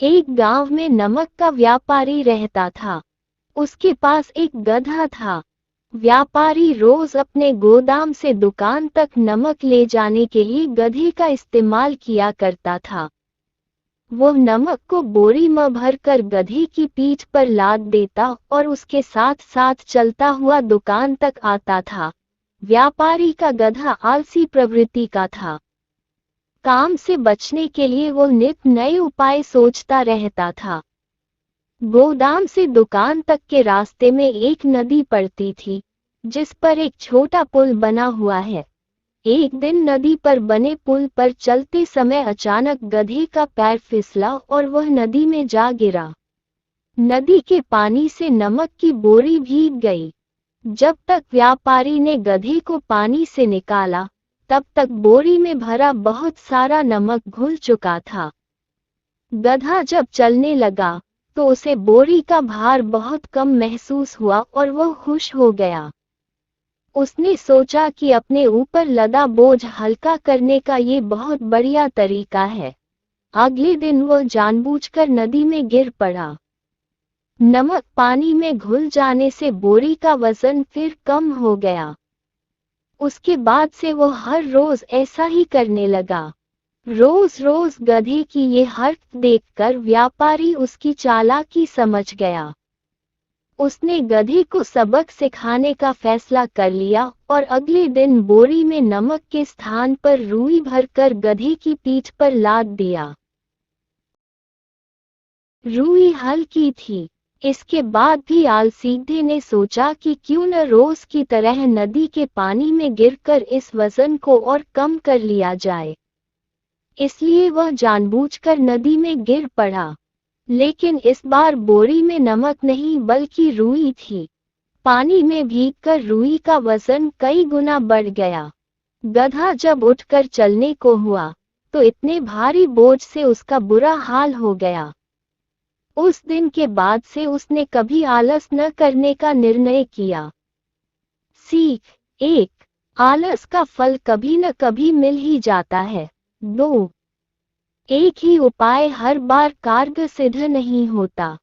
एक गांव में नमक का व्यापारी रहता था। उसके पास एक गधा था। व्यापारी रोज अपने गोदाम से दुकान तक नमक ले जाने के लिए गधे का इस्तेमाल किया करता था। वो नमक को बोरी में भरकर गधे की पीठ पर लाद देता और उसके साथ साथ चलता हुआ दुकान तक आता था। व्यापारी का गधा आलसी प्रवृत्ति का था। काम से बचने के लिए वो नित नए उपाय सोचता रहता था। गोदाम से दुकान तक के रास्ते में एक नदी पड़ती थी, जिस पर एक छोटा पुल बना हुआ है। एक दिन नदी पर बने पुल पर चलते समय अचानक गधे का पैर फिसला और वह नदी में जा गिरा। नदी के पानी से नमक की बोरी भीग गई। जब तक व्यापारी ने गधे को पानी से निकाला, तब तक बोरी में भरा बहुत सारा नमक घुल चुका था। गधा जब चलने लगा, तो उसे बोरी का भार बहुत कम महसूस हुआ और वह खुश हो गया। उसने सोचा कि अपने ऊपर लदा बोझ हल्का करने का ये बहुत बढ़िया तरीका है। अगले दिन वह जानबूझकर नदी में गिर पड़ा। नमक पानी में घुल जाने से बोरी का वजन फिर कम हो गया। उसके बाद से वो हर रोज ऐसा ही करने लगा। रोज रोज गधे की ये हरकत देखकर व्यापारी उसकी चालाकी समझ गया। उसने गधे को सबक सिखाने का फैसला कर लिया और अगले दिन बोरी में नमक के स्थान पर रुई भरकर गधे की पीठ पर लाद दिया। रुई हल्की थी। इसके बाद भी आलसीधे ने सोचा कि क्यों न रोज की तरह नदी के पानी में गिरकर इस वजन को और कम कर लिया जाए। इसलिए वह जानबूझकर नदी में गिर पड़ा। लेकिन इस बार बोरी में नमक नहीं बल्कि रुई थी। पानी में भीगकर रुई का वजन कई गुना बढ़ गया। गधा जब उठकर चलने को हुआ, तो इतने भारी बोझ से उसका बुरा हाल हो गया। उस दिन के बाद से उसने कभी आलस न करने का निर्णय किया। सीख 1। आलस का फल कभी न कभी मिल ही जाता है। 2। एक ही उपाय हर बार कारगर सिद्ध नहीं होता।